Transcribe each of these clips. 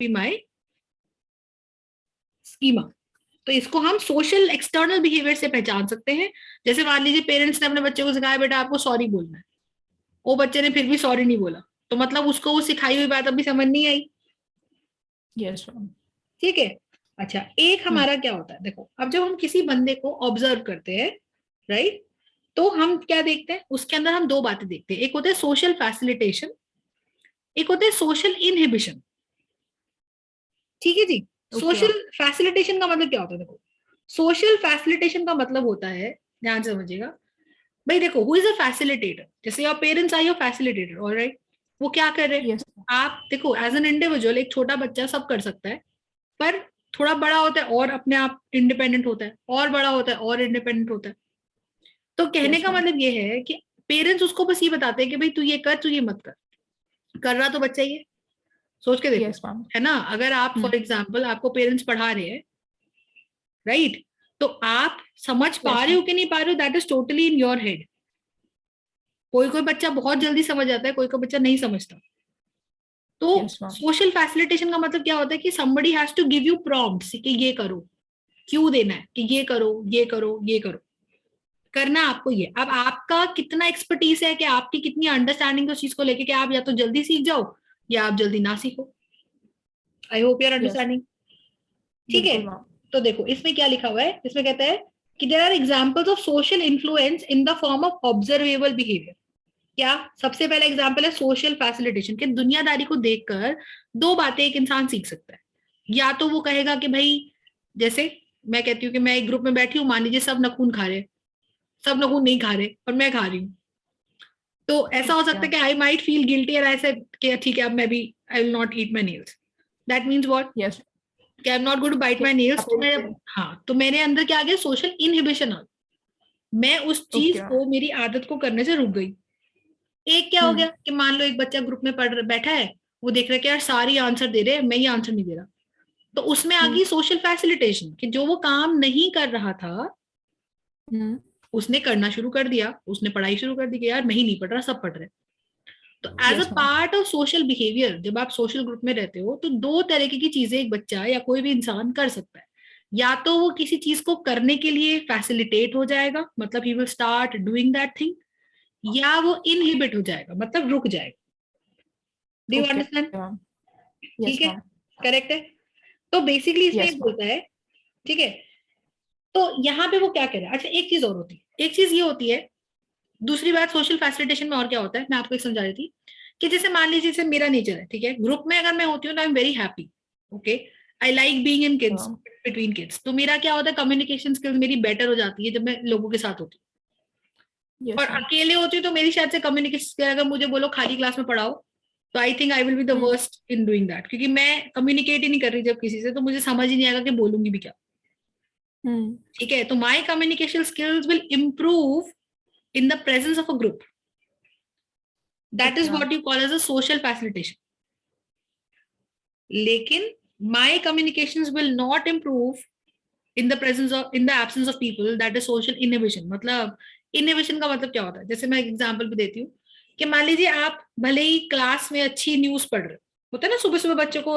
Be my schema. तो इसको हम सोशल एक्सटर्नल बिहेवियर से पहचान सकते हैं। जैसे मान लीजिए पेरेंट्स ने अपने बच्चे को सिखाया बेटा आपको सॉरी बोलना है, वो बच्चे ने फिर भी सॉरी नहीं बोला, तो मतलब उसको वो सिखाई हुई बात अभी समझ नहीं आई। यस। ठीक है। अच्छा, एक हमारा क्या होता है, देखो अब जब हम किसी बंदे को ऑब्जर्व करते हैं, राइट, तो हम क्या देखते हैं, उसके अंदर हम दो बातें देखते हैं। एक होता है सोशल फैसिलिटेशन, एक होता है सोशल इनहिबिशन। ठीक है जी। ओके सोशल फैसिलिटेशन का मतलब क्या होता है, देखो सोशल फैसिलिटेशन का मतलब होता है, ध्यान से समझिएगा भाई, देखो हु इज अ फैसिलिटेटर, जैसे your parents are your facilitator, alright. वो क्या कर रहे हैं, यस। आप देखो एज एन इंडिविजुअल एक छोटा बच्चा सब कर सकता है, पर थोड़ा बड़ा होता है और अपने आप इंडिपेंडेंट होता है, और बड़ा होता है और इंडिपेंडेंट होता है। तो कहने यस का मैम। मतलब ये है कि पेरेंट्स उसको बस ये बताते हैं कि भाई तू ये कर, तू ये मत कर रहा तो बच्चा ये सोच के देखो, यस मैम। है ना। अगर आप फॉर एग्जाम्पल आपको पेरेंट्स पढ़ा रहे हैं, राइट, तो आप समझ पा यस रहे मैम। हो कि नहीं पा रहे हो, that is totally in your head. कोई कोई बच्चा बहुत जल्दी समझ जाता है, कोई कोई बच्चा नहीं समझता। तो यस मैम। सोशल फैसिलिटेशन का मतलब क्या होता है कि somebody has to give you prompts कि ये करो, क्यों देना है कि ये करो ये करो ये करो, करना आपको ये। अब आपका कितना एक्सपर्टीज है, कि आपकी कितनी अंडरस्टैंडिंग उस चीज को लेके, कि आप या तो जल्दी सीख जाओ या आप जल्दी ना सीखो। I hope you are yes. Understanding. ठीक है। बिल्कुल मैम। तो देखो इसमें क्या लिखा हुआ है, इसमें कहता है कि there are examples of social influence in the form of observable behaviour. क्या, सबसे पहला एग्जाम्पल है सोशल फैसिलिटेशन, कि दुनियादारी को देखकर दो बातें एक इंसान सीख सकता है। या तो वो कहेगा कि भाई, जैसे मैं कहती हूँ कि मैं एक ग्रुप में बैठी हूँ, मान लीजिए सब नखून खा रहे, सब नखून नहीं खा रहे और मैं खा रही हूँ, तो ऐसा हो ओके सकता है मैम। कि I might feel guilty and I say ठीक है अब मैं भी I will not eat my nails. That means what, yes. कि I am not going to bite कि माई नेल्स। आप तो मेरे, हाँ, तो मेरे अंदर क्या आ गया, सोशल इनहिबिशन आ, मैं उस ओके चीज मैम। को, मेरी आदत को करने से रुक गई। एक क्या हो गया कि मान लो एक बच्चा ग्रुप में पढ़ बैठा है, वो देख रहा है कि यार सारी आंसर दे रहे हैं, मैं ही आंसर नहीं दे रहा, तो उसमें आ गई सोशल फैसिलिटेशन, कि जो वो काम नहीं कर रहा था उसने करना शुरू कर दिया, उसने पढ़ाई शुरू कर दी कि यार मैं ही नहीं पढ़ रहा, सब पढ़ रहे। तो as a yes ma'am. Part of social behaviour, जब आप सोशल ग्रुप में रहते हो तो दो तरीके की चीजें एक बच्चा या कोई भी इंसान कर सकता है। या तो वो किसी चीज को करने के लिए फैसिलिटेट हो जाएगा, मतलब he will start doing that thing, या वो इनहिबिट हो जाएगा, मतलब रुक जाएगा। Do you okay understand. Ma'am. Yes ठीक है, मैम। करेक्ट है। तो बेसिकली इसमें ये यस मैम। बोलता है, ठीक है। तो यहाँ पे वो क्या कह रहा है, अच्छा एक चीज और होती है, एक चीज ये होती है, दूसरी बात सोशल फैसिलिटेशन में और क्या होता है, मैं आपको एक समझा रही थी, कि जैसे मान लीजिए जैसे मेरा नेचर है, ठीक है, ग्रुप में अगर मैं होती हूँ तो I am very happy, okay, I like being in kids, between kids, तो मेरा क्या होता है, कम्युनिकेशन स्किल्स मेरी बेटर हो जाती है जब मैं लोगों के साथ होती हूँ। यस और मैम। अकेले होती हूँ तो मेरी शायद से कम्युनिकेशन स्किल, अगर मुझे बोलो खाली क्लास में पढ़ाओ, तो I think I will be the worst in doing that, क्योंकि मैं कम्युनिकेट ही नहीं कर रही जब किसी से, तो मुझे समझ ही नहीं आएगा कि बोलूंगी भी क्या। ठीक है, तो my communication skills will improve in the presence of a group, that okay is ma'am. What you call as a social facilitation. लेकिन my communication will not improve in the presence of, in the absence of people, that is social inhibition. मतलब inhibition का मतलब क्या होता है, जैसे मैं एक एग्जांपल भी देती हूँ, कि मान लीजिए आप भले ही क्लास में अच्छी न्यूज पढ़ रहे हो, होता है ना सुबह सुबह बच्चों को,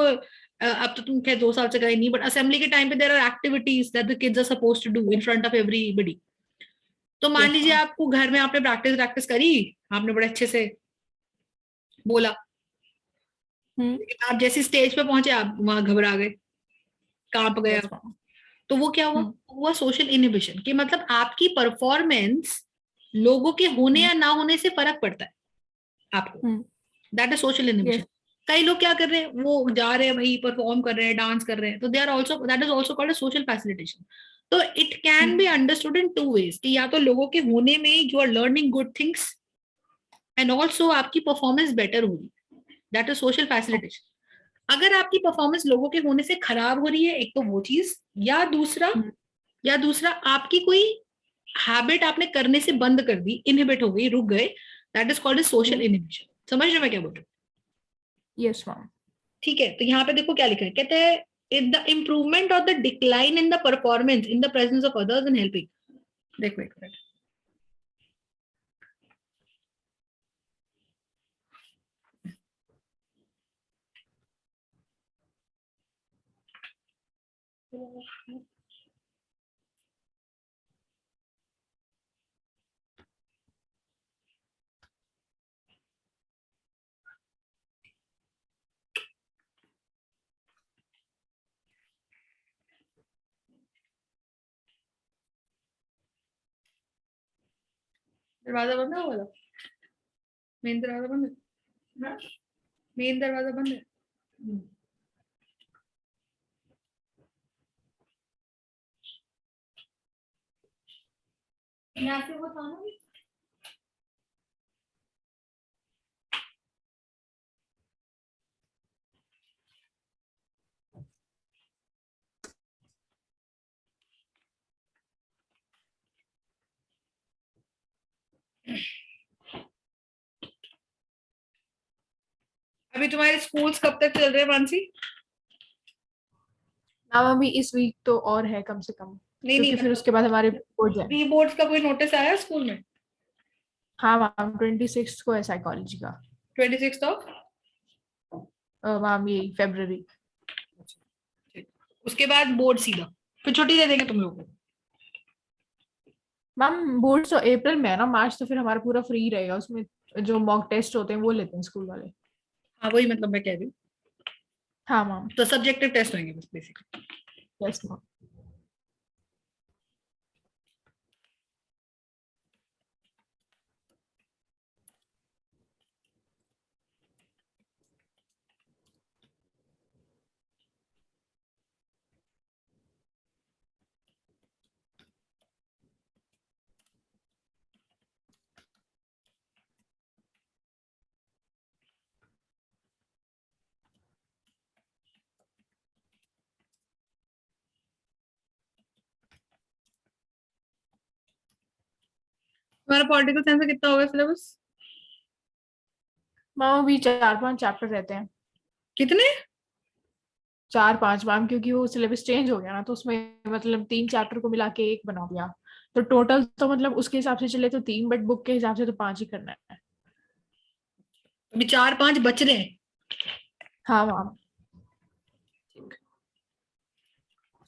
अब तो तुम खैर 2 साल से गए नहीं, बट असेंबली के टाइम पे there are activities that the kids are suppose to do in front of everybody. तो मान यस लीजिए मैम। आपको घर में आपने प्रैक्टिस प्रैक्टिस करी, आपने बड़े अच्छे से बोला, लेकिन आप जैसी स्टेज पे पहुंचे आप वहां घबरा गए, कांप गया। Yes ma'am. तो वो क्या हुआ सोशल इनहिबिशन, कि मतलब आपकी परफॉर्मेंस लोगों के होने या ना होने से फर्क पड़ता है आपको, that is social inhibition. Yes. कई लोग क्या कर रहे हैं, वो जा रहे हैं भाई परफॉर्म कर रहे हैं, डांस कर रहे हैं, तो they are also, that is also called social facilitation. तो it can be understood in two ways, कि या तो लोगों के होने में you are learning good things, and also आपकी परफॉर्मेंस बेटर होगी, दैट इज सोशल फैसिलिटेशन। अगर आपकी परफॉर्मेंस लोगों के होने से खराब हो रही है, एक तो वो चीज, या दूसरा, या दूसरा आपकी कोई हैबिट आपने करने से बंद कर दी, इनहिबिट हो गई, रुक गए, that is called social inhibition. समझ रहे हो मैं क्या बोल रही हूँ। Yes ma'am. ठीक है, तो यहाँ पे देखो क्या लिखा है, कहते हैं in the improvement of the decline in the performance in the presence of others in helping. देखो एक मिनट, दरवाजा बंद है वो वाला? मेन दरवाजा बंद है? मेन दरवाजा बंद है? यहाँ से वो था ना? अभी तुम्हारे स्कूल्स कब तक चल रहे हैं मानसी? मैम अभी इस वीक तो और है कम से कम, नहीं क्योंकि फिर उसके बाद हमारे बोर्ड है। प्री बोर्ड्स का कोई नोटिस आया स्कूल में? हाँ मैम 26 को है साइकोलॉजी का। 26 ऑफ मैम यही February। उसके बाद बोर्ड सीधा, फिर छुट्टी दे देंगे तुम लोगों को? मैम बोर्ड तो अप्रैल में है ना, मार्च तो फिर हमारा पूरा फ्री रहेगा, उसमें जो मॉक टेस्ट होते हैं वो लेते हैं स्कूल वाले। हाँ वही मतलब मैं कह रही हूँ, हाँ मैम। तो सब्जेक्टिव टेस्ट होंगे बस बेसिकली। Yes ma'am. तुम्हारा पॉलिटिकल साइंस का कितना होगा सिलेबस? मैम अभी 4-5 चैप्टर रहते हैं। कितने? 4-5 मैम, क्योंकि वो सिलेबस चेंज हो गया ना, तो उसमें मतलब 3 चैप्टर को मिला के एक बना दिया, तो टोटल तो मतलब उसके हिसाब से चले तो 3, बट बुक के हिसाब से तो 5 ही करना है। अभी 4-5 बच रहे हैं? हाँ मैम।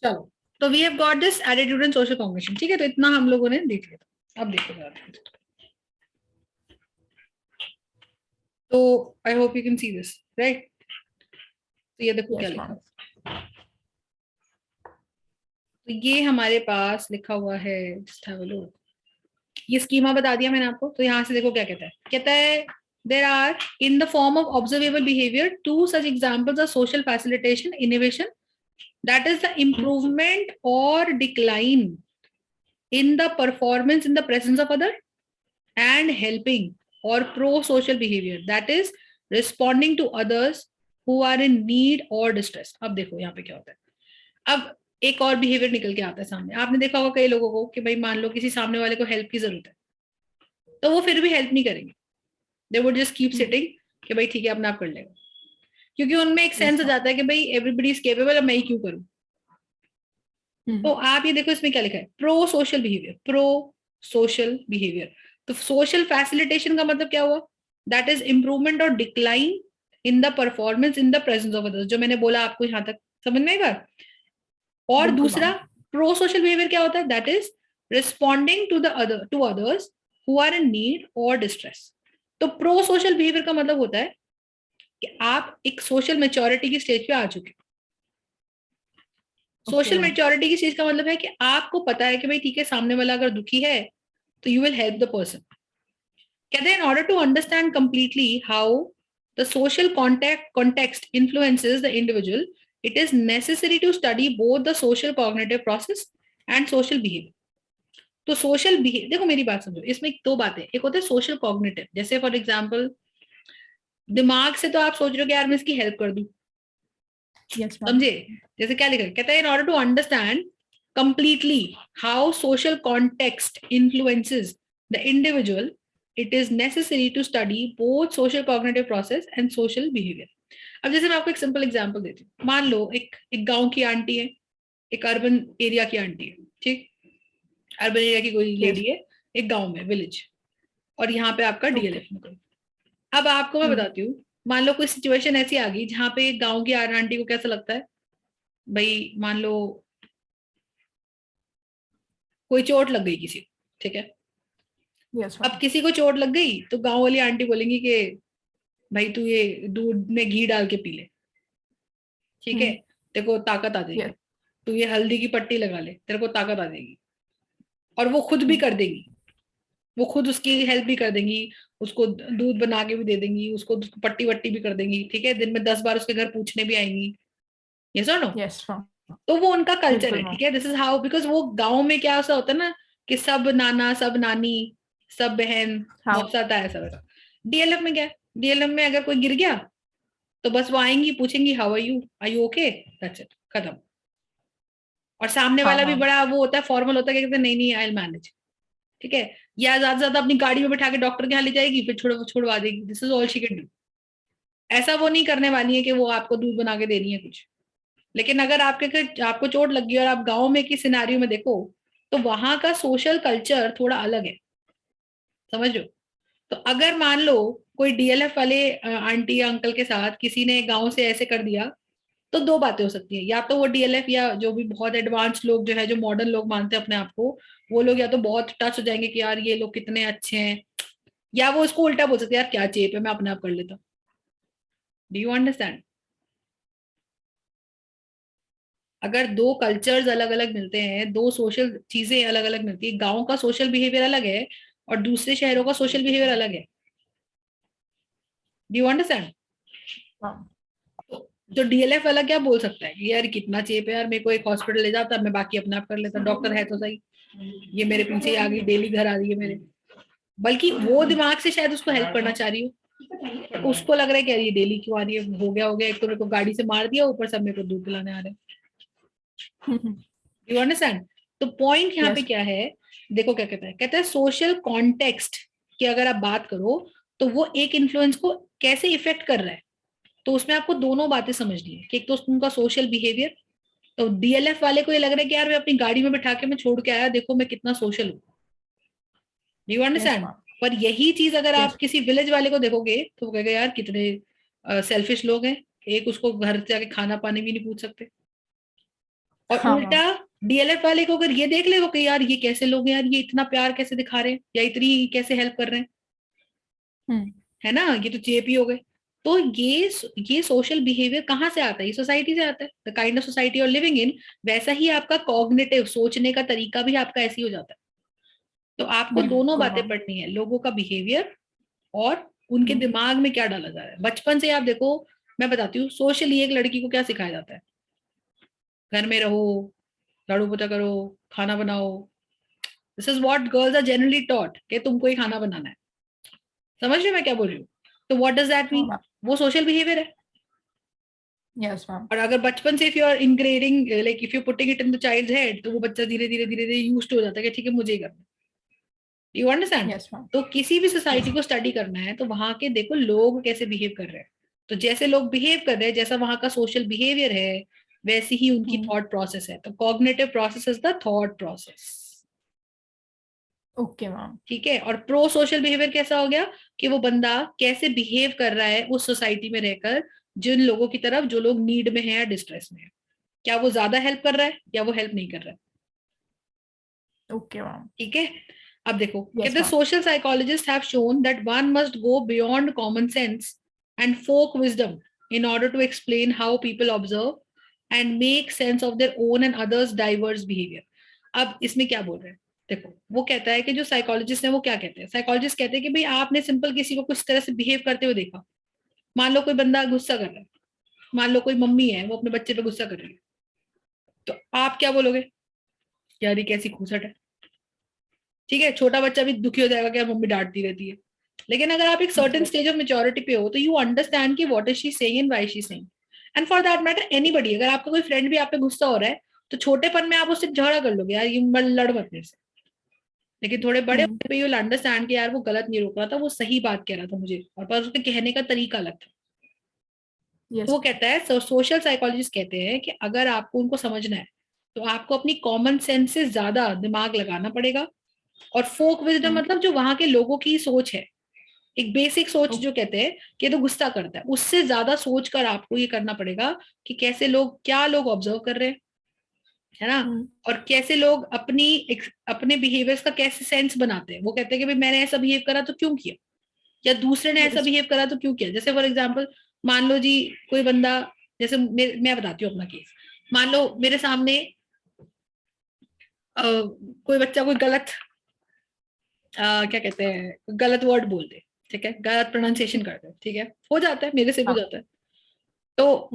चलो, तो we have got this attitude and social cognition, ठीक है, तो इतना हम लोगों ने देख लिया। अब देखो जरा, तो आई hope you can see this right. तो ये देखो क्या यस लिखा, मैम। तो ये हमारे पास लिखा हुआ है, just have a look। ये स्कीमा बता दिया मैंने आपको, तो यहाँ से देखो क्या कहता है। कहता है there are in the form of observable behavior two such examples of social facilitation innovation, that is the improvement or decline in the performance in the presence of other, and helping or pro-social behavior, that is responding to others who are in need or distress। अब देखो यहाँ पे क्या होता है। अब एक और बिहेवियर निकल के आता है सामने। आपने देखा होगा कई लोगों को कि भाई मान लो किसी सामने वाले को हेल्प की जरूरत है, तो वो फिर भी हेल्प नहीं करेंगे, they would just keep sitting कि भाई ठीक है अपने आप कर लेगा, क्योंकि उनमें एक सेंस आ जाता है कि भाई एवरीबडी इज केपेबल, अब मैं ही क्यों करूं। तो आप ये देखो इसमें क्या लिखा है, pro social behaviour, pro social behaviour. तो सोशल फैसिलिटेशन का मतलब क्या हुआ, दैट इज इंप्रूवमेंट और decline in the performance in the presence of others, जो मैंने बोला आपको यहाँ तक समझ में आएगा। और दूसरा प्रो सोशल बिहेवियर क्या होता है, that is responding to the other to others who are in need or distress. तो प्रो सोशल बिहेवियर का मतलब होता है कि आप एक सोशल मेच्योरिटी की स्टेज पे आ चुके। सोशल मेच्योरिटी की चीज का मतलब है कि आपको पता है कि भाई ठीक है सामने वाला अगर दुखी है तो you will help the person. कहते हैं in order to understand completely how the social context influences the individual, it is necessary to study both the social cognitive process and social behaviour. तो सोशल बिहेवियर, देखो मेरी बात समझो, इसमें दो बातें, एक होता है सोशल कॉग्निटिव, जैसे फॉर एग्जाम्पल दिमाग से तो आप सोच रहे हो कि यार मैं इसकी हेल्प कर दूं, समझे? जैसे क्या लिखा है, कहता है in order to understand completely how social context influences the individual, it is necessary to study both social cognitive process and social behaviour. अब जैसे मैं आपको एक सिंपल एग्जांपल देती हूँ, मान लो एक गांव की आंटी है, एक अर्बन एरिया की आंटी है, ठीक, अर्बन एरिया की कोई लेडी है एक गांव में, विलेज, और यहाँ पे आपका डीएलएफ में कोई। अब आपको मैं बताती हूँ, मान लो कोई सिचुएशन ऐसी आ गई जहाँ पे गांव की आंटी को कैसा लगता है, भाई मान लो कोई चोट लग गई किसी को, ठीक है, यस अब मैम। किसी को चोट लग गई तो गांव वाली आंटी बोलेंगी कि भाई तू ये दूध में घी डाल के पी ले, ठीक है, तेरे को ताकत आ जाएगी। यस। तू ये हल्दी की पट्टी लगा ले, तेरे को ताकत आ जाएगी। और वो खुद भी कर देगी, वो खुद उसकी हेल्प भी कर देंगी, उसको दूध बना के भी दे देंगी, उसको पट्टी वट्टी भी कर देंगी, ठीक है, दिन में 10 बार उसके घर पूछने भी आएंगी। ये सुनो, यस मैम। तो वो उनका कल्चर बिल्कुल है, मैम। ठीक है, दिस इज हाउ, बिकॉज वो गांव में क्या ऐसा होता है ना कि सब नाना सब नानी सब बहन हाँ। बहुत साथ आया सब ऐसा। डीएलएफ में क्या है, डीएलएफ में अगर कोई गिर गया तो बस वो आएंगी पूछेंगी how are you okay, that's it, खत्म। और सामने हाँ वाला भी मैम। बड़ा वो होता है, फॉर्मल होता है कि कहते हैं, नहीं नहीं आई विल मैनेज, ठीक है, या ज्यादा से ज्यादा अपनी गाड़ी में बिठा के डॉक्टर के यहाँ ले जाएगी, फिर छुड़वा देगी, this is all she can do. ऐसा वो नहीं करने वाली है कि वो आपको दूध बना के दे रही है कुछ। लेकिन अगर आपको चोट लग गई और आप गांव में की सिनेरियो में देखो, तो वहां का सोशल कल्चर थोड़ा अलग है, समझ लो। तो अगर मान लो कोई डीएलएफ वाले आंटी या अंकल के साथ किसी ने गांव से ऐसे कर दिया, तो दो बातें हो सकती है, या तो वो डीएलएफ या जो भी बहुत एडवांस लोग जो है, जो मॉडर्न लोग मानते हैं अपने आप को, वो लोग या तो बहुत टच हो जाएंगे कि यार ये लोग कितने अच्छे हैं, या वो उसको उल्टा बोल सकते हैं, यार क्या चेप है, मैं अपने आप कर लेता हूँ। Do you understand? अगर दो कल्चर्स अलग अलग मिलते हैं, दो सोशल चीजें अलग अलग मिलती है, गांव का सोशल बिहेवियर अलग है और दूसरे शहरों का सोशल बिहेवियर अलग है, डू यू अंडरस्टैंड? मैम। जो डीएलएफ वाला क्या बोल सकता है कि यार कितना चेप है यार, मेरे को एक हॉस्पिटल ले जाता, मैं बाकी अपने आप कर लेता, डॉक्टर है तो सही, ये मेरे पीछे ही आ गई, डेली घर आ रही है मेरे। बल्कि वो दिमाग से शायद उसको हेल्प करना चाह रही हो, पर उसको लग रहा है कि यार ये डेली क्यों आ रही है, हो गया, एक तो मेरे को गाड़ी से मार दिया, ऊपर सब मेरे को दूध पिलाने आ रहे हैं। You understand? तो पॉइंट यहाँ पे यस। क्या है, देखो क्या कहता है सोशल कॉन्टेक्स्ट की अगर आप बात करो तो वो एक इन्फ्लुएंस को कैसे इफेक्ट कर रहा है। तो उसमें आपको दोनों बातें समझनी है कि एक तो उनका सोशल बिहेवियर, तो डीएलएफ वाले को ये लग रहा है कि यार मैं अपनी गाड़ी में बिठा के मैं छोड़ के आया, देखो मैं कितना सोशल हूँ, यू यस अंडरस्टैंड? मैम। पर यही चीज अगर आप यस। किसी विलेज वाले को देखोगे तो वो कहेगा यार कितने सेल्फिश लोग हैं, एक उसको घर जाके खाना पानी भी नहीं पूछ सकते। और हाँ उल्टा मैम। डीएलएफ वाले को अगर ये देख ले वो कि यार ये कैसे लोग हैं यार, ये इतना प्यार कैसे दिखा रहे हैं या इतनी कैसे हेल्प कर रहे हैं, है ना, ये तो चेप ही हो गए। तो ये सोशल बिहेवियर कहाँ से आता है, ये सोसाइटी से आता है, the kind of society you are living in. वैसा ही आपका कॉग्निटिव सोचने का तरीका भी आपका ऐसे ही हो जाता है। तो आपको दोनों बिल्कुल बातें मैम। पढ़नी है, लोगों का बिहेवियर और उनके दिमाग में क्या डाला जा रहा है। बचपन से आप देखो, मैं बताती हूँ सोशली एक लड़की को क्या सिखाया जाता है, घर में रहो, झाड़ू पोछा करो, खाना बनाओ, this is what girls are generally taught कि तुमको ही खाना बनाना है। समझ रहे हो मैं क्या बोल रही हूँ? तो व्हाट डज दैट हाँ मीन? मैम। वो सोशल बिहेवियर है। Yes ma'am. और अगर बचपन से if you are ingraining like if you putting it in the child's head, तो वो बच्चा धीरे धीरे धीरे धीरे यूज्ड हो जाता है कि ठीक है मुझे ही करना। You understand? Yes ma'am. तो किसी भी यस। सोसाइटी को स्टडी करना है तो वहां के देखो लोग कैसे बिहेव कर रहे हैं। तो जैसे लोग बिहेव कर रहे हैं, जैसा वहां का सोशल बिहेवियर है, वैसी ही उनकी थॉट प्रोसेस है। तो cognitive process is the thought process, okay ma'am. ठीक है। और प्रो सोशल बिहेवियर कैसा हो गया कि वो बंदा कैसे बिहेव कर रहा है उस सोसाइटी में रहकर, जिन लोगों की तरफ जो लोग नीड में है या डिस्ट्रेस में है, क्या वो ज्यादा हेल्प कर रहा है या वो हेल्प नहीं कर रहा है, ओके मैम। ठीक है। अब देखो यस कहते हैं ma'am. Social psychologist have shown that one must go beyond common sense and folk wisdom in order to explain how people observe and make sense of their own and others diverse behaviour. अब इसमें क्या बोल रहे हैं, देखो वो कहता है कि जो साइकोलॉजिस्ट है वो क्या कहते हैं, साइकोलॉजिस्ट कहते हैं कि भाई आपने सिंपल किसी को कुछ तरह से बिहेव करते हुए देखा, मान लो कोई बंदा गुस्सा कर रहा है, मान लो कोई मम्मी है वो अपने बच्चे पे गुस्सा कर रही है, तो आप क्या बोलोगे, यार ये कैसी खूसट है, ठीक है, छोटा बच्चा भी दुखी हो जाएगा कि यार मम्मी डांटती रहती है। लेकिन अगर आप एक सर्टेन स्टेज ऑफ मेच्योरिटी पे हो तो यू अंडरस्टैंड कि what is she saying and why she saying. And for that matter anybody, अगर आपका कोई फ्रेंड भी आप पे गुस्सा हो रहा है तो छोटेपन में आप उससे झगड़ा कर लोगे, यार ये लड़ मत मेरे से। लेकिन थोड़े बड़े होने पे यू विल अंडरस्टैंड कि यार वो गलत नहीं रोक रहा था, वो सही बात कह रहा था मुझे, और पर उसके कहने का तरीका अलग था। तो यस। वो कहता है, सोशल साइकोलॉजिस्ट कहते हैं कि अगर आपको उनको समझना है तो आपको अपनी कॉमन सेंस से ज्यादा दिमाग लगाना पड़ेगा। और फोक विजडम मतलब जो वहां के लोगों की सोच है, एक बेसिक सोच जो कहते हैं कि ये तो गुस्सा करता है, उससे ज्यादा सोच कर आपको ये करना पड़ेगा कि कैसे लोग, क्या लोग ऑब्जर्व कर रहे हैं, है ना। और कैसे लोग अपने बिहेवियर्स का कैसे सेंस बनाते हैं, वो कहते हैं कि भाई मैंने ऐसा बिहेव करा तो क्यों किया, या दूसरे ने ऐसा बिहेव करा तो क्यों किया। जैसे फॉर एग्जाम्पल मान लो जी कोई बंदा, जैसे मैं बताती हूँ अपना केस। मान लो मेरे सामने कोई बच्चा कोई गलत क्या कहते हैं गलत वर्ड बोल दे, ठीक है, गलत प्रोनाउंसिएशन कर दे, ठीक है, हो जाता है, मेरे से भी हो जाता है। तो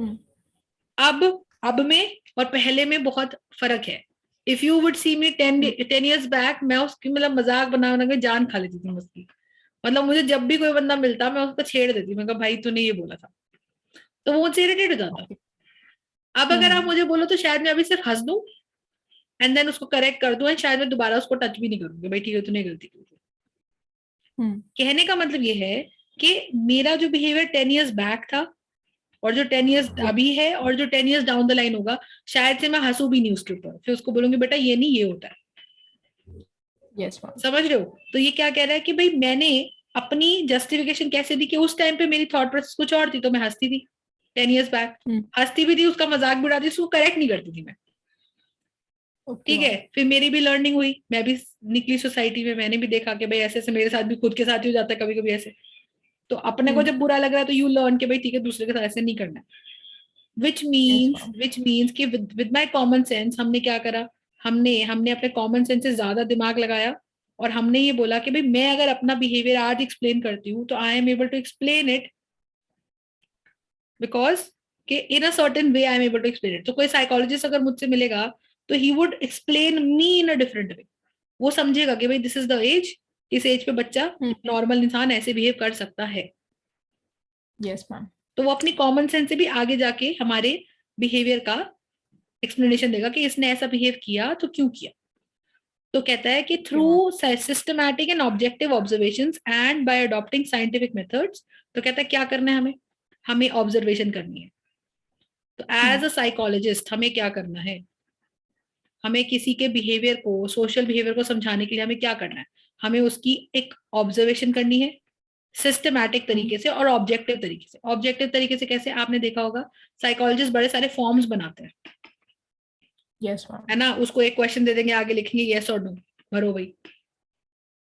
अब में और पहले में बहुत फर्क है। If you would see me 10 years back, मैं उसकी मतलब मजाक बना बना के जान खा लेती थी उसकी। मतलब मुझे जब भी कोई बंदा मिलता मैं उसको छेड़ देती, मैं कहा भाई तूने ये बोला था, तो वो मुझसे इरिटेट हो जाता। अब अगर आप मुझे बोलो तो शायद मैं अभी सिर्फ हंस दूं एंड देन उसको करेक्ट कर दूं, एंड शायद मैं दोबारा उसको टच भी नहीं करूंगी, भाई ठीक है तूने गलती की। कहने का मतलब ये है कि मेरा जो बिहेवियर 10 years बैक था और जो 10 years अभी है और जो 10 years डाउन द लाइन होगा, शायद से मैं हंसू भी नहीं उसके ऊपर, फिर उसको बोलूंगी बेटा ये नहीं, ये होता है। yes, समझ रहे हो। तो ये क्या कह रहा है कि भाई मैंने अपनी जस्टिफिकेशन कैसे दी कि उस टाइम पे मेरी थॉट प्रोसेस कुछ और थी, तो मैं हंसती थी 10 years बैक, हंसती भी थी, उसका मजाक भी उड़ाती थी, उसको करेक्ट नहीं करती थी मैं। ठीक है, फिर मेरी भी लर्निंग हुई, मैं भी निकली सोसाइटी में, मैंने भी देखा कि भाई ऐसे ऐसे मेरे साथ भी खुद के साथ ही हो जाता है कभी कभी ऐसे। तो अपने को जब बुरा लग रहा है तो यू लर्न के भाई ठीक है दूसरे के साथ ऐसे नहीं करना है। विच मीन्स कि विद माई कॉमन सेंस हमने क्या करा, हमने हमने अपने कॉमन सेंस से ज्यादा दिमाग लगाया और हमने ये बोला कि भाई मैं अगर अपना बिहेवियर आज एक्सप्लेन करती हूँ तो I am able to explain it because कि in a certain way I am able to explain it. तो कोई साइकोलॉजिस्ट अगर मुझसे मिलेगा तो he would explain me in a different way. वो समझेगा कि भाई दिस इज द एज, इस एज पे बच्चा नॉर्मल इंसान ऐसे बिहेव कर सकता है। Yes ma'am. तो वो अपनी कॉमन सेंस से भी आगे जाके हमारे बिहेवियर का एक्सप्लेनेशन देगा कि इसने ऐसा बिहेव किया तो क्यों किया। तो कहता है कि through systematic and objective observation and bye adopting scientific methods. तो कहता है क्या करना है हमें, हमें ऑब्जर्वेशन करनी है। तो एज अ साइकोलॉजिस्ट हमें क्या करना है, हमें किसी के बिहेवियर को, सोशल बिहेवियर को समझाने के लिए हमें क्या करना है, हमें उसकी एक ऑब्जर्वेशन करनी है सिस्टमैटिक तरीके से और ऑब्जेक्टिव तरीके से। ऑब्जेक्टिव तरीके से कैसे, आपने देखा होगा साइकोलॉजिस्ट बड़े सारे फॉर्म्स बनाते हैं, यस मैम। है ना, उसको एक क्वेश्चन दे देंगे, आगे लिखेंगे यस और नो, भरो भाई,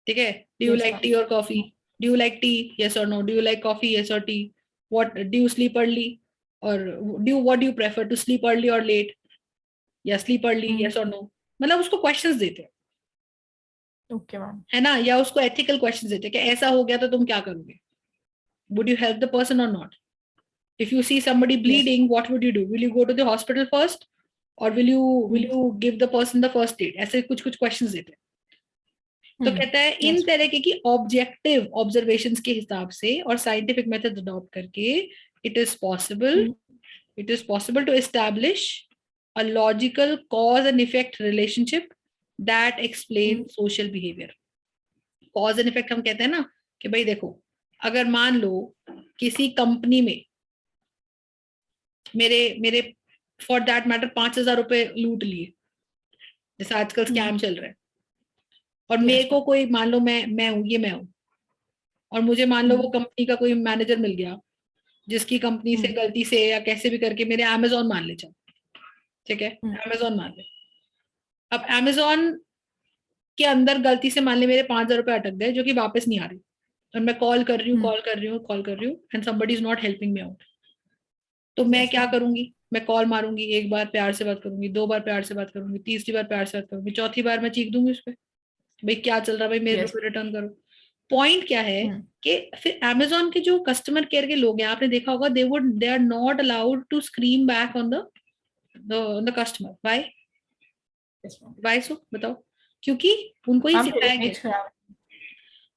ठीक है। डू यू लाइक टी और coffee, do you like tea, yes और no, do you like coffee, yes और tea, what do you sleep early, और do what do you prefer to sleep early और late, या sleep early, yes और no. मतलब उसको questions देते हैं, ओके मैम। है ना, या उसको एथिकल क्वेश्चंस देते हैं कि ऐसा हो गया तो तुम क्या करोगे, would you help the person और not. If you see somebody bleeding, what would you do? Will you go to the hospital first, or will you give the person the first aid? ऐसे कुछ कुछ questions देते हैं। तो कहता है इन तरीके की ऑब्जेक्टिव ऑब्जर्वेशंस के हिसाब से और साइंटिफिक मेथड अडॉप्ट करके it is possible to establish a logical cause and effect relationship that explain social behaviour. Cause and effect हम कहते हैं ना कि भाई देखो, अगर मान लो किसी कंपनी में मेरे मेरे फॉर दैट मैटर 5,000 रुपए लूट लिए, जैसे आजकल स्कैम चल रहा है, और मेरे को कोई, मान लो मैं हूं और मुझे मान लो वो कंपनी का कोई मैनेजर मिल गया जिसकी कंपनी से गलती से या कैसे भी करके मेरे अमेजोन मान ले, चल ठीक है अमेजोन मान ले। अब अमेजोन के अंदर गलती से मान ले मेरे 5,000 रुपए अटक गए जो कि वापस नहीं आ रही, और मैं कॉल कर रही हूँ and somebody is not helping me out. तो मैं क्या करूंगी, मैं कॉल मारूंगी, एक बार प्यार से बात करूंगी, 2 बार प्यार से बात करूंगी, तीसरी बार प्यार से बात करूंगी, चौथी बार मैं चीख दूंगी उस पर, भाई क्या चल रहा है भाई, मेरे रुपए रिटर्न करो। पॉइंट क्या है कि फिर अमेजोन के जो कस्टमर केयर के लोग हैं, आपने देखा होगा, they are not allowed to scream back on the customer. Why so बताओ, क्योंकि उनको ही सिखाया गया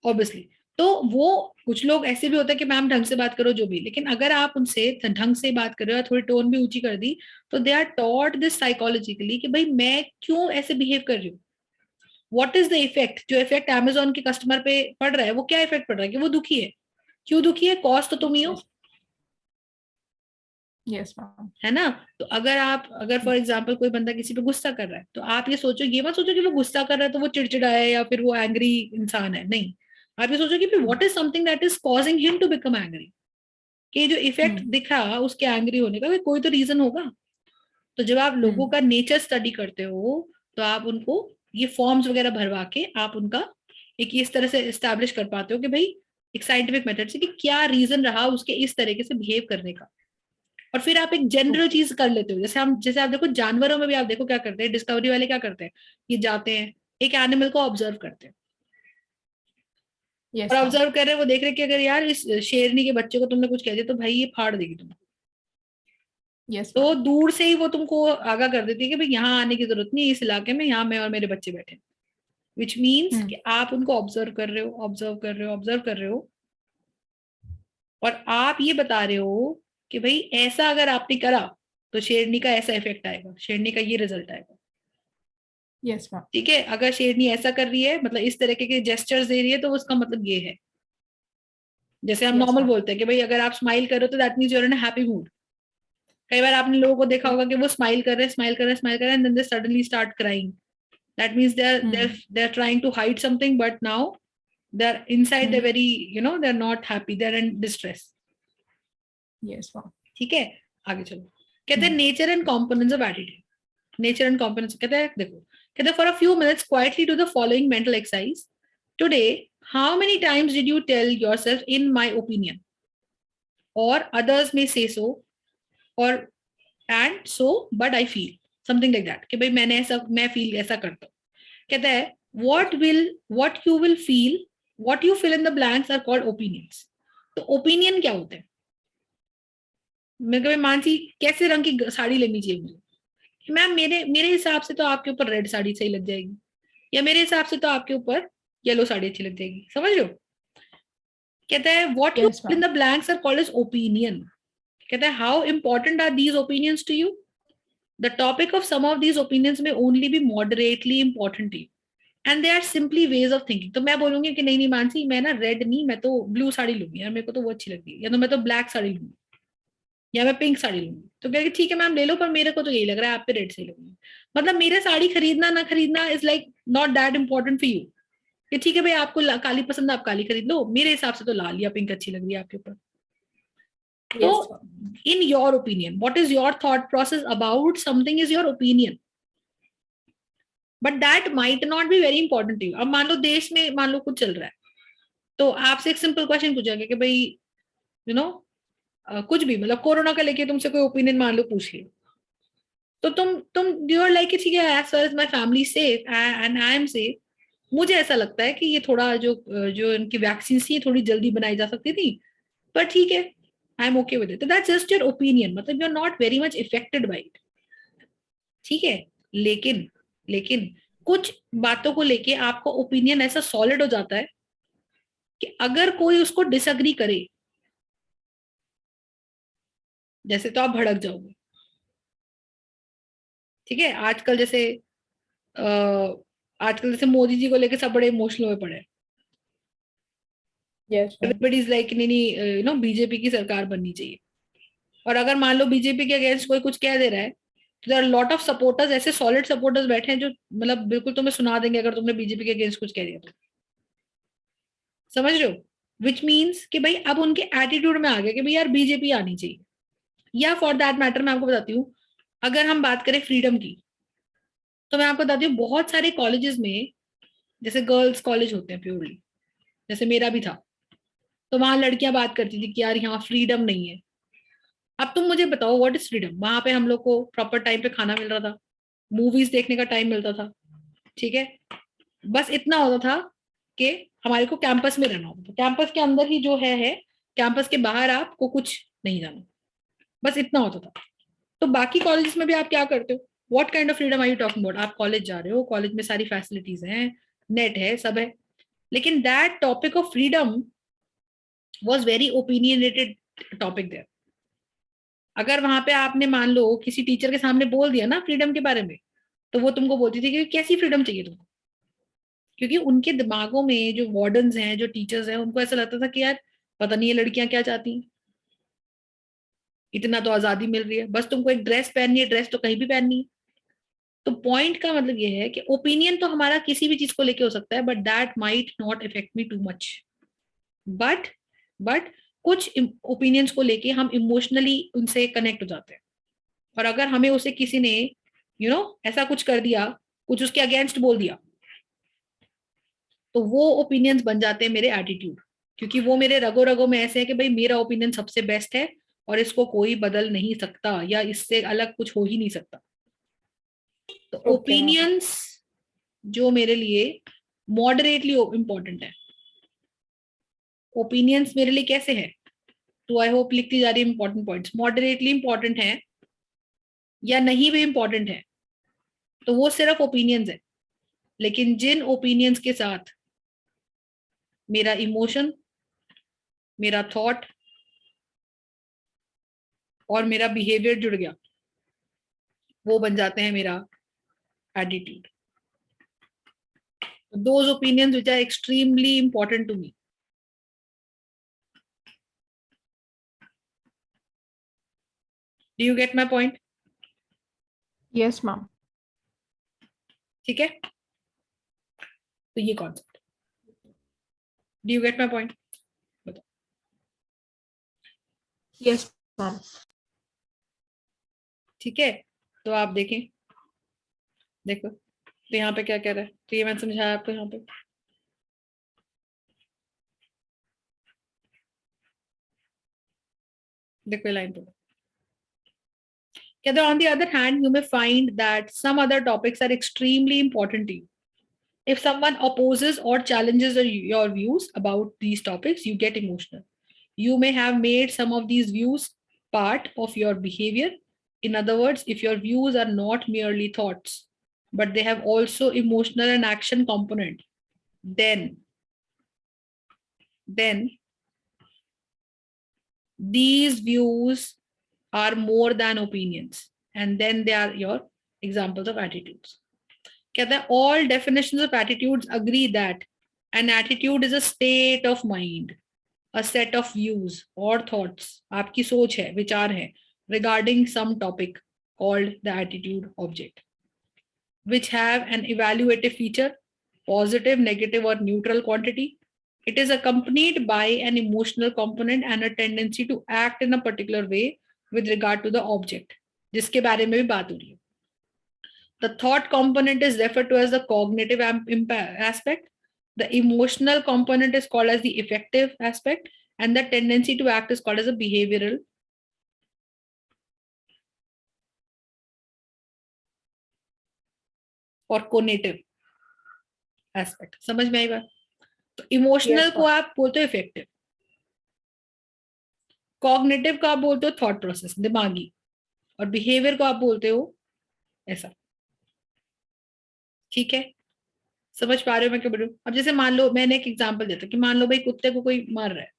ऑब्वियसली। तो वो कुछ लोग ऐसे भी होते हैं कि मैम ढंग से बात करो जो भी, लेकिन अगर आप उनसे ढंग से बात कर रहे हो या थोड़ी टोन भी ऊंची कर दी तो they are taught this psychologically कि भाई मैं क्यों ऐसे बिहेव कर रही हूँ, व्हाट इज द इफेक्ट। जो इफेक्ट अमेजोन के कस्टमर पे पड़ रहा है वो क्या इफेक्ट पड़ रहा है कि वो दुखी है, क्यों दुखी है, कॉस्ट तो तुम ही हो, यस मैम। है ना। तो अगर फॉर एग्जाम्पल कोई बंदा किसी पे गुस्सा कर रहा है तो आप ये मत सोचो कि वो गुस्सा कर रहा है तो वो चिड़चिड़ा है या फिर वो एंग्री इंसान है, नहीं। आप ये सोचो कि what is something that is causing him to become angry, कि जो इफेक्ट दिखा उसके एंग्री होने का, कोई तो रीजन होगा। तो जब आप लोगों का नेचर स्टडी करते हो तो आप उनको ये फॉर्म्स वगैरह भरवा के आप उनका एक इस तरह से एस्टैब्लिश कर पाते हो कि भाई एक साइंटिफिक मेथड से कि क्या रीजन रहा उसके इस तरीके से बिहेव करने का। और फिर आप एक जनरल चीज कर लेते हो, जैसे आप देखो जानवरों में भी आप देखो क्या करते हैं, डिस्कवरी वाले क्या करते हैं, ये जाते हैं एक एनिमल को ऑब्जर्व करते हैं yes और ma'am, ऑब्जर्व कर रहे हैं, वो देख रहे हैं कि अगर यार इस शेरनी के बच्चे को तुमने कुछ कह दिया तो भाई ये फाड़ देगी तुमको। yes तो ma'am, दूर से ही वो तुमको आगाह कर देती है कि भाई यहाँ आने की जरूरत नहीं, इस इलाके में यहाँ मैं और मेरे बच्चे बैठे, विच मीन्स कि आप उनको ऑब्जर्व कर रहे हो, ऑब्जर्व कर रहे हो, ऑब्जर्व कर रहे हो, और आप ये बता रहे हो कि भाई ऐसा अगर आपने करा तो शेरनी का ऐसा इफेक्ट आएगा, शेरनी का ये रिजल्ट आएगा। yes ma'am, ठीक है, अगर शेरनी ऐसा कर रही है, मतलब इस तरीके के जेस्चर्स दे रही है, तो उसका मतलब ये है। जैसे हम yes नॉर्मल ma'am, बोलते हैं कि भाई अगर आप स्माइल करो तो that means you are in happy mood. कई बार आपने लोगों को देखा होगा कि वो स्माइल कर रहे हैं, स्माइल कर रहे हैं, स्माइल कर रहे हैं, and then they suddenly start crying. That means they are trying to hide something, but now they are inside, they very they are not happy, they are in distress. yes ma'am, ठीक है, आगे चलो। कहते हैं nature and components of attitude. Nature and components, कहते हैं देखो, कहते हैं for a few minutes quietly do the following mental exercise today. How many times did you tell yourself in my opinion, और अदर्स में से सो, और and so but I feel something like that, कि भाई मैंने ऐसा, मैं feel ऐसा करता हूँ। कहता है what you will feel, what you fill in the blanks are called opinions. तो ओपिनियन क्या होते हैं? मैं कभी मानसी कैसे रंग की साड़ी लेनी चाहिए मुझे, मैम मेरे मेरे हिसाब से तो आपके ऊपर रेड साड़ी सही लग जाएगी, या मेरे हिसाब से तो आपके ऊपर येलो साड़ी अच्छी लग जाएगी, समझ रहे हो? कहता है what you yes fill in ma'am, the blanks are called as opinion. कहता है how important are these opinions to you, the topic of some of these opinions may only be moderately important to you, and they are simply ways of thinking. तो मैं बोलूंगी कि नहीं नहीं मानसी, मैं ना रेड नहीं, मैं तो ब्लू साड़ी लूंगी यार, मेरे को तो वो अच्छी लगती है, या तो मैं तो ब्लैक साड़ी लूंगी, या मैं पिंक साड़ी लूंगी। तो कहेगी ठीक है मैम ले लो, पर मेरे को तो यही लग रहा है आप पे रेड सही लगेगी। मतलब मेरे साड़ी खरीदना ना खरीदना is like not that important for you, कि ठीक है भाई आपको काली पसंद है आप काली खरीद लो, मेरे हिसाब से तो लाल या पिंक अच्छी लग रही है आपके ऊपर। तो yes ma'am, in your opinion what is your thought process about something is your opinion, but that might not be very important to you. अब मान लो देश में मान लो कुछ चल रहा है, तो आपसे एक सिंपल क्वेश्चन पूछेगा कि भाई यू नो कुछ भी, मतलब कोरोना का लेके तुमसे कोई ओपिनियन मान लो पूछ लिया, तो तुम यू आर लाइक ठीक है, as far as my family safe and I am safe, मुझे ऐसा लगता है कि ये थोड़ा जो इनकी वैक्सीन थी थोड़ी जल्दी बनाई जा सकती थी, पर ठीक है I am okay with it. तो दैट्स जस्ट योर ओपिनियन, मतलब you are not very much affected by it. ठीक है, लेकिन लेकिन कुछ बातों को लेके आपका ओपिनियन ऐसा सॉलिड हो जाता है कि अगर कोई उसको डिसएग्री करे, जैसे तो आप भड़क जाओगे। ठीक है, आजकल जैसे मोदी जी को लेके सब बड़े इमोशनल हुए पड़े हैं। yes ma'am, everybody is like नहीं नहीं बीजेपी की सरकार बननी चाहिए, और अगर मान लो बीजेपी के अगेंस्ट कोई कुछ कह दे रहा है, तो there are lot of supporters, ऐसे सॉलिड सपोर्टर्स बैठे हैं जो मतलब बिल्कुल तुम्हें सुना देंगे अगर तुमने बीजेपी के अगेंस्ट कुछ कह दिया तो। समझ रहे हो? विच मीन्स कि भाई अब उनके एटीट्यूड में आ गया कि भाई यार बीजेपी आनी चाहिए। या फॉर दैट मैटर मैं आपको बताती हूँ, अगर हम बात करें फ्रीडम की, तो मैं आपको बताती हूँ बहुत सारे कॉलेजेस में, जैसे गर्ल्स कॉलेज होते हैं प्योरली, जैसे मेरा भी था, तो वहां लड़कियां बात करती थी कि यार यहाँ फ्रीडम नहीं है। अब तुम मुझे बताओ व्हाट इज फ्रीडम? वहां पे हम लोग को प्रॉपर टाइम पे खाना मिल रहा था, मूवीज देखने का टाइम मिलता था, ठीक है, बस इतना होता था कि हमारे को कैंपस में रहना होता था, कैंपस के अंदर ही जो है, कैंपस के बाहर आपको कुछ नहीं जाना, बस इतना होता था। तो बाकी कॉलेजेस में भी आप क्या करते हो? What kind of freedom are you talking about? आप कॉलेज जा रहे हो, कॉलेज में सारी फैसिलिटीज हैं, नेट है, सब है, लेकिन that topic of freedom was very opinionated topic there. अगर वहां पे आपने मान लो किसी टीचर के सामने बोल दिया ना फ्रीडम के बारे में, तो वो तुमको बोलती थी कि कैसी फ्रीडम चाहिए तुमको, क्योंकि उनके दिमागों में जो वार्डन्स हैं, जो टीचर्स हैं, उनको ऐसा लगता था कि यार पता नहीं ये लड़कियां क्या चाहती हैं, इतना तो आजादी मिल रही है, बस तुमको एक ड्रेस पहननी है, ड्रेस तो कहीं भी पहननी है। तो पॉइंट का मतलब ये है कि ओपिनियन तो हमारा किसी भी चीज को लेके हो सकता है, but that might not effect me too much. But but कुछ ओपिनियंस को लेके हम इमोशनली उनसे कनेक्ट हो जाते हैं, और अगर हमें उसे किसी ने ऐसा कुछ कर दिया, कुछ उसके अगेंस्ट बोल दिया, तो वो ओपिनियंस बन जाते हैं मेरे एटीट्यूड, क्योंकि वो मेरे रगो रगो में ऐसे है कि भाई मेरा ओपिनियन सबसे बेस्ट है और इसको कोई बदल नहीं सकता या इससे अलग कुछ हो ही नहीं सकता। तो ओपिनियंस जो मेरे लिए मॉडरेटली इंपॉर्टेंट है। ओपिनियंस मेरे लिए कैसे है, तो आई होप लिखती जा रही है इंपॉर्टेंट पॉइंट्स। मॉडरेटली इंपॉर्टेंट है या नहीं भी इंपॉर्टेंट है, तो वो सिर्फ ओपिनियंस है। लेकिन जिन ओपिनियंस के साथ मेरा इमोशन, मेरा थॉट और मेरा बिहेवियर जुड़ गया, वो बन जाते हैं मेरा attitude. Those opinions which are extremely important to me. Do you get my point? Yes ma'am. ठीक है, तो ये concept, do you get my point? बताओ। Yes ma'am. ठीक है, तो आप देखें, देखो तो यहाँ पे क्या कह रहा है, तो ये मैंने समझाया आपको यहाँ पे। देखो लाइन पे कहते हैं, on the other hand, you may find that some other topics are extremely important to you. If someone opposes or challenges your views about these topics, you get emotional. You may have made some of these views part of your behavior. In other words, if your views are not merely thoughts, but they have also emotional and action component, then these views are more than opinions, and then they are your examples of attitudes. कहता है, all definitions of attitudes agree that an attitude is a state of mind, a set of views or thoughts, आपकी सोच है, विचार है, regarding some topic called the attitude object, which have an evaluative feature, positive, negative or neutral quantity. It is accompanied by an emotional component and a tendency to act in a particular way with regard to the object, जिसके बारे में भी बात हो रही है. The thought component is referred to as the cognitive aspect. The emotional component is called as the affective aspect, and the tendency to act is called as a behavioral और conative aspect. समझ में आई बात? तो emotional को आप बोलते हो effective, cognitive को आप बोलते हो थॉट प्रोसेस, दिमागी, और बिहेवियर को आप बोलते हो ऐसा. ठीक है, समझ पा रहे हो मैं क्या बोल रही हूँ? अब जैसे मान लो, मैंने एक एग्जांपल देता कि मान लो भाई कुत्ते को कोई मार रहा है,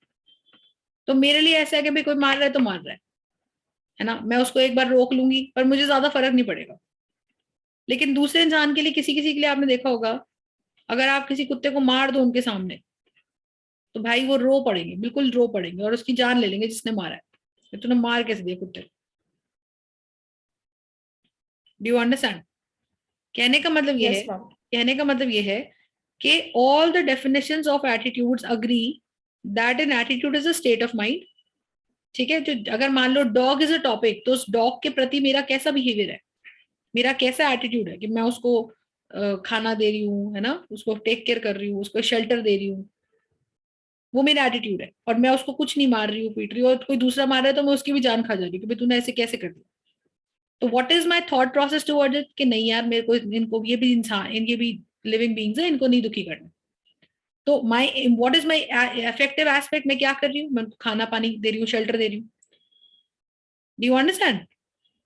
तो मेरे लिए ऐसा है कि भाई कोई मार रहा है तो मार रहा है ना, मैं उसको एक बार रोक लूंगी पर मुझे ज्यादा फर्क नहीं पड़ेगा. लेकिन दूसरे इंसान के लिए, किसी किसी के लिए आपने देखा होगा, अगर आप किसी कुत्ते को मार दो उनके सामने, तो भाई वो रो पड़ेंगे, बिल्कुल रो पड़ेंगे और उसकी जान ले लेंगे जिसने मारा है. तूने मार कैसे दिया कुत्ते को? Do you understand? कहने का मतलब ये है, कहने का मतलब ये है कि all the definitions of attitudes agree that an attitude is a state of mind. ठीक है, जो अगर मान लो डॉग इज अ टॉपिक, तो उस डॉग के प्रति मेरा कैसा बिहेवियर है, मेरा कैसा एटीट्यूड है कि मैं उसको खाना दे रही हूँ, है ना, उसको टेक केयर कर रही हूँ, उसको शेल्टर दे रही हूँ, वो मेरा एटीट्यूड है. और मैं उसको कुछ नहीं मार रही हूँ, पीट रही हूँ, और कोई दूसरा मार रहा है तो मैं उसकी भी जान खा जा रही हूँ कि भाई तूने ऐसे कैसे कर दिया. तो what is my thought process towards it कि नहीं यार, मेरे को इनको, ये भी इंसान, इनके भी लिविंग बीइंग्स है, इनको नहीं दुखी करना. तो my what is my effective aspect, मैं क्या कर रही हूँ, मैं खाना पानी दे रही हूँ, शेल्टर दे रही हूँ. Do you understand?